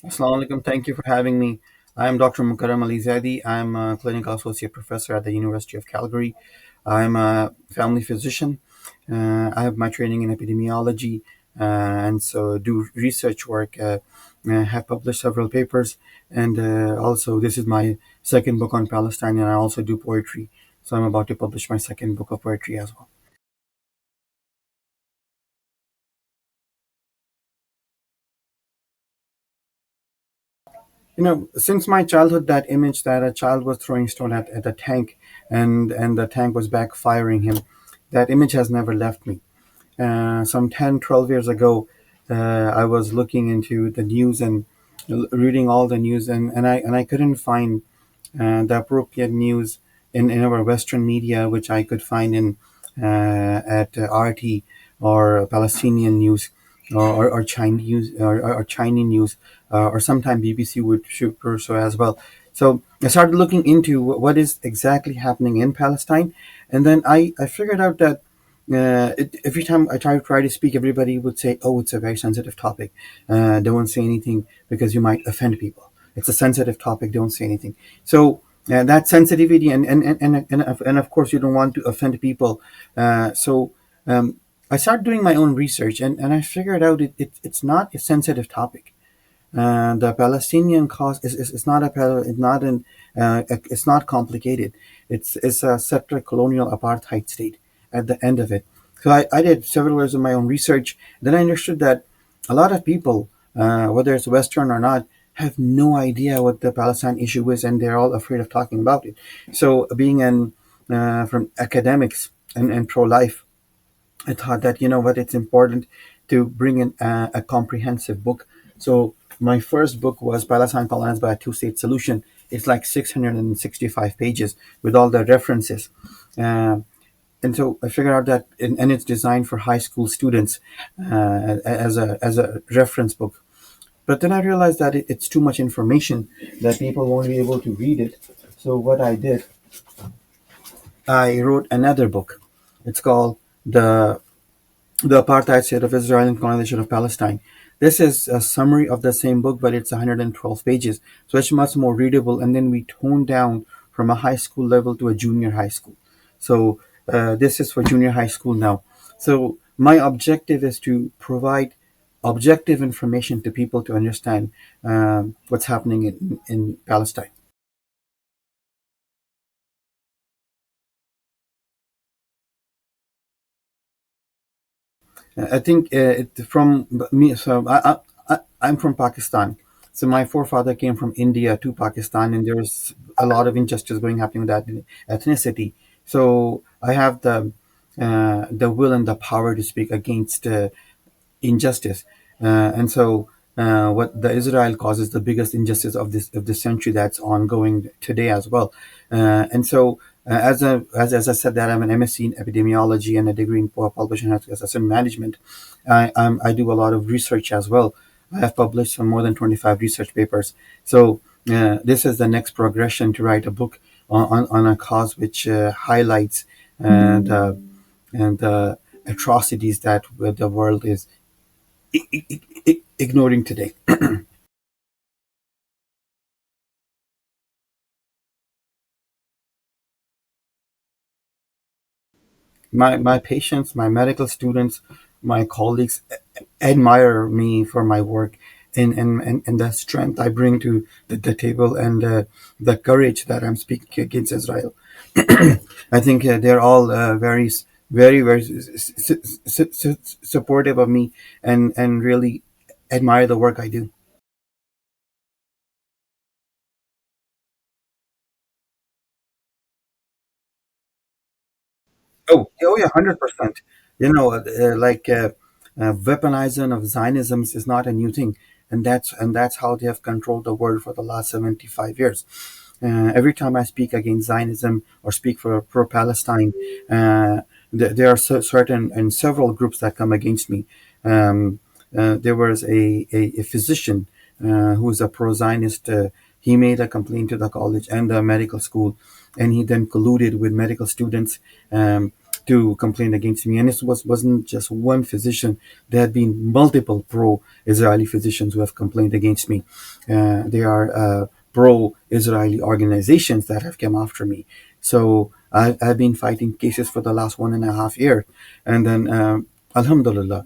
Assalamu alaikum. Thank you for having me. I am Dr. Mukarram Zaidi. I'm a clinical associate professor at the University of Calgary. I'm a family physician. I have my training in epidemiology and so do research work. Have published several papers, and also this is my second book on Palestine, and I also do poetry. So I'm about to publish my second book of poetry as well. Since my childhood, that image that a child was throwing stone at a tank, and the tank was backfiring him, that image has never left me. Some 10, 12 years ago, I was looking into the news and reading all the news, and I couldn't find the appropriate news in our Western media, which I could find in at RT or Palestinian news or Chinese or Chinese news, or sometimes BBC would shoot or so as well. So I started looking into what is exactly happening in Palestine, and then I figured out that every time I try to speak, everybody would say, "Oh, it's a very sensitive topic. Don't say anything because you might offend people. It's a sensitive topic. Don't say anything." So that sensitivity and of course you don't want to offend people. So I started doing my own research, and I figured out it's not a sensitive topic. The Palestinian cause is not it's not it's not complicated. It's a separate colonial apartheid state at the end of it. So I did several years of my own research. Then I understood that a lot of people, whether it's Western or not, have no idea what the Palestine issue is, and they're all afraid of talking about it. So being an from academics and pro-life, I thought that it's important to bring in a comprehensive book. So my first book was Palestine Colonized by a Two-State Solution. It's like 665 pages with all the references. Uh, and so I figured out that, and it's designed for high school students as a reference book. But then I realized that it's too much information that people won't be able to read it. So what I did, I wrote another book. It's called the Apartheid State of Israel and Colonization of Palestine. This is a summary of the same book, but it's 112 pages, so it's much more readable. And then we toned down from a high school level to a junior high school. So this is for junior high school now. So my objective is to provide objective information to people to understand what's happening in Palestine. I think from me. So I'm from Pakistan. So my forefather came from India to Pakistan, and there's a lot of injustice going happening with that ethnicity. So I have the will and the power to speak against injustice. And so, what the Israel causes the biggest injustice of this century that's ongoing today as well. And so, as I said that I'm an MSc in epidemiology and a degree in publishing and assessment management. I do a lot of research as well. I have published some more than 25 research papers. So this is the next progression to write a book on a cause which highlights and atrocities that the world is ignoring today. My patients, my medical students, my colleagues admire me for my work and the strength I bring to the table, and the courage that I'm speaking against Israel. I think they're all very supportive of me and really admire the work I do. Oh yeah, 100%. Weaponizing of Zionism is not a new thing, and that's how they have controlled the world for the last 75 years. Every time I speak against Zionism or speak for pro-Palestine, there are certain and several groups that come against me. There was a physician who is a pro-Zionist. He made a complaint to the college and the medical school, and he then colluded with medical students. to complain against me. And it wasn't just one physician. There have been multiple pro-Israeli physicians who have complained against me. There are pro-Israeli organizations that have come after me. So I've been fighting cases for the last 1.5 years. And then, Alhamdulillah,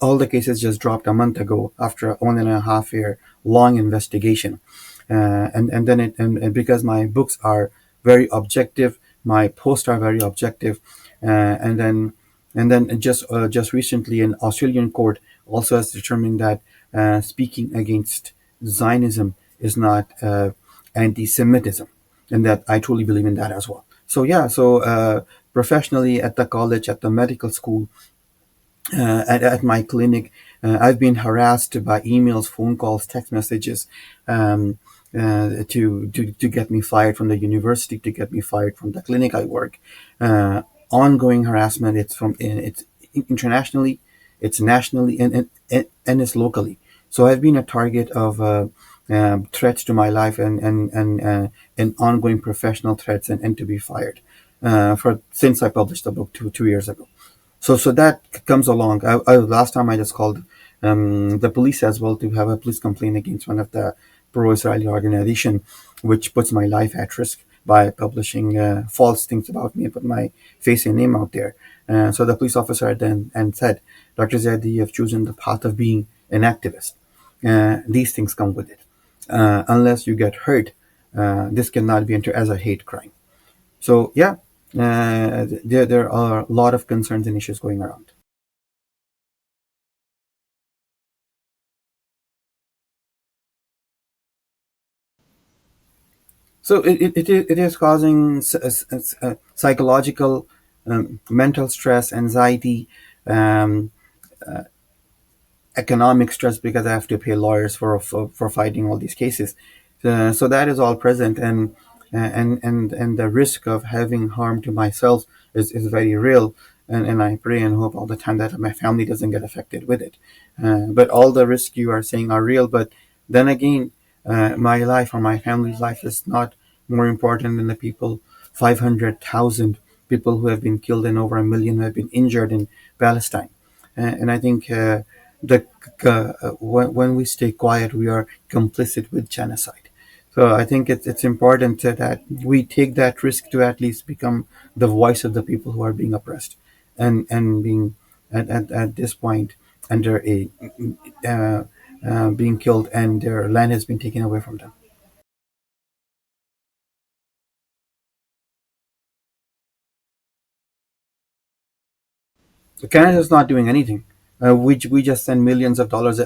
all the cases just dropped a month ago after a 1.5 year long investigation. And then and because my books are very objective, my posts are very objective, and then just recently an Australian court also has determined that speaking against Zionism is not anti-Semitism, and that I truly believe in that as well. So yeah, professionally at the college, at the medical school, at my clinic. I've been harassed by emails, phone calls, text messages, to get me fired from the university, to get me fired from the clinic I work. Ongoing harassment. It's internationally, it's nationally, and it's locally. So I've been a target of threats to my life, and ongoing professional threats, and to be fired for since I published the book two years ago. So that comes along. Last time I just called the police as well to have a police complaint against one of the pro-Israeli organization, which puts my life at risk by publishing false things about me and put my face and name out there. So the police officer then and said, "Dr. Zaida, you have chosen the path of being an activist. These things come with it. Unless you get hurt, this cannot be entered as a hate crime." So yeah, there are a lot of concerns and issues going around. So it is causing psychological, mental stress, anxiety, um, economic stress because I have to pay lawyers for fighting all these cases. So that is all present, and the risk of having harm to myself is very real. And I pray and hope all the time that my family doesn't get affected with it. But all the risks you are saying are real. But then again, my life or my family's life is not more important than the people, 500,000 people who have been killed and over 1 million who have been injured in Palestine. And I think the when we stay quiet, we are complicit with genocide. So I think it's important that we take that risk to at least become the voice of the people who are being oppressed, and being at this point under a uh, being killed, and their land has been taken away from them. So Canada is not doing anything. We just send millions of dollars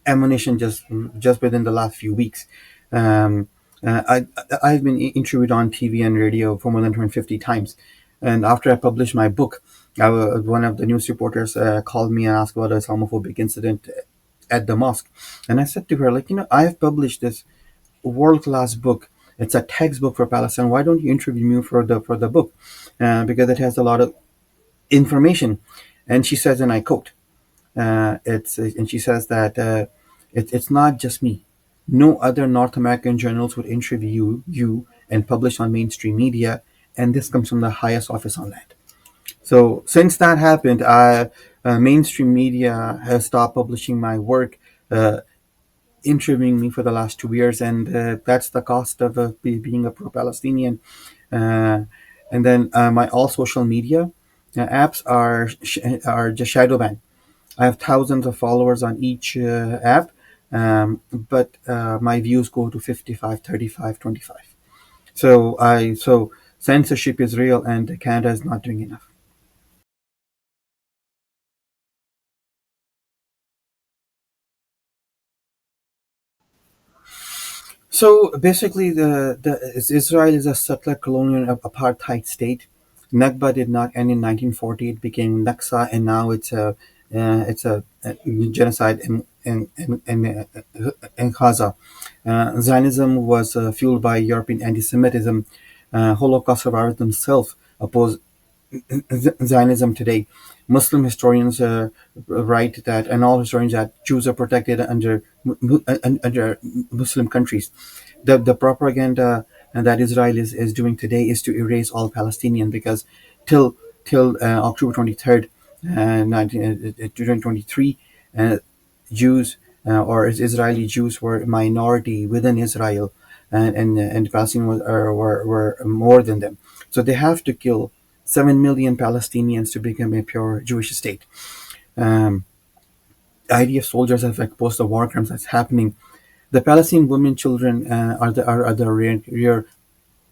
ammunition just within the last few weeks. Um, I've been interviewed on TV and radio for more than 250 times, and after I published my book, one of the news reporters called me and asked about a homophobic incident at the mosque, and I said to her, like, I have published this world class book. It's a textbook for Palestine. Why don't you interview me for the book? Because it has a lot of information. And she says, and I quote, and she says that it's not just me. No other North American journals would interview you and publish on mainstream media, and this comes from the highest office on land. So since that happened, mainstream media has stopped publishing my work, uh, interviewing me for the last 2 years, and that's the cost of being a pro-Palestinian. Uh, and then my all social media apps are just shadow banned. I have thousands of followers on each app, but my views go to 55, 35, 25. So censorship is real, and Canada is not doing enough. So basically, Israel is a settler colonial apartheid state. Nakba did not end in 1940; it became Naksa, and now it's a genocide in Gaza. Zionism was fueled by European anti-Semitism. Holocaust survivors themselves oppose Zionism today. Muslim historians write that, and all historians, that Jews are protected under Muslim countries. The propaganda that Israel is doing today is to erase all Palestinian, because till October 23rd, 2023. Uh, Jews or Israeli Jews were a minority within Israel, and Palestinians were more than them. So they have to kill 7 million Palestinians to become a pure Jewish state. Um, IDF soldiers have exposed the war crimes that's happening. The Palestinian women, children are the rare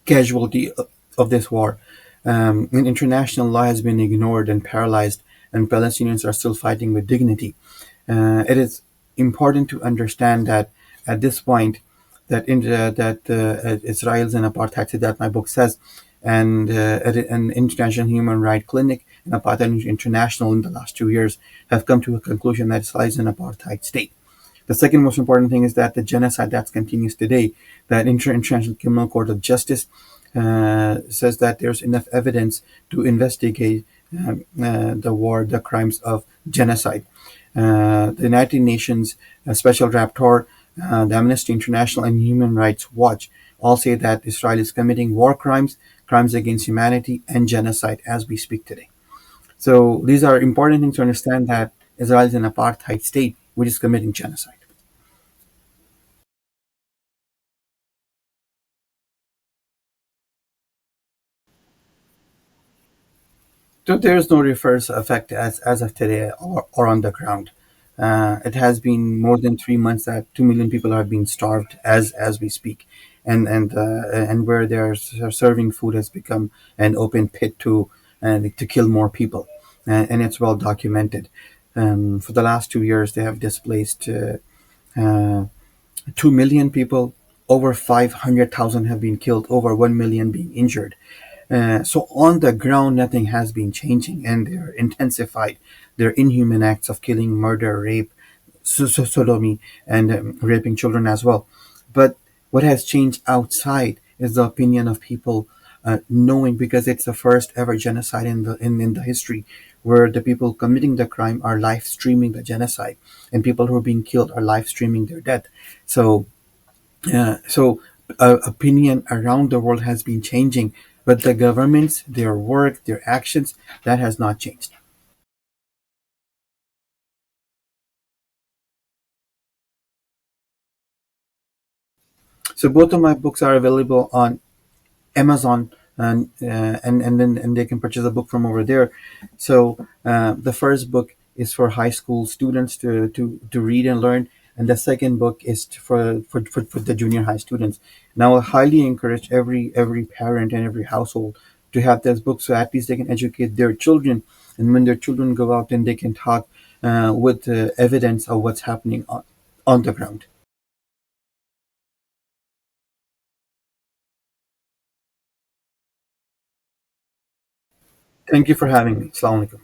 casualty of this war. And international law has been ignored and paralyzed, and Palestinians are still fighting with dignity. It is important to understand that at this point, that Israel is an apartheid state, that my book says, and an international human rights clinic and apartheid international in the last 2 years have come to a conclusion that Israel is an apartheid state. The second most important thing is that the genocide that continues today, that International Criminal Court of Justice says that there's enough evidence to investigate the crimes of genocide. The United Nations Special Rapporteur, the Amnesty International, and Human Rights Watch all say that Israel is committing war crimes, crimes against humanity, and genocide as we speak today. So these are important things to understand, that Israel is an apartheid state which is committing genocide. So there is no reverse effect as of today, or on the ground. It has been more than 3 months that 2 million people are being starved as we speak, and where they're serving food has become an open pit to kill more people, and it's well documented. For the last 2 years, they have displaced uh, 2 million people. Over 500,000 have been killed. Over 1 million being injured. So on the ground, nothing has been changing, and they're intensified. Their inhuman acts of killing, murder, rape, sodomy, and raping children as well. But what has changed outside is the opinion of people, knowing, because it's the first ever genocide in the history, where the people committing the crime are live streaming the genocide, and people who are being killed are live streaming their death. So opinion around the world has been changing, but the governments, their work, their actions, that has not changed. So both of my books are available on Amazon, and they can purchase a book from over there. So the first book is for high school students to read and learn, and the second book is for the junior high students. And I will highly encourage every parent and every household to have this book, so at least they can educate their children, and when their children go out, then they can talk with evidence of what's happening on the ground. Thank you for having me. Assalamu alaikum.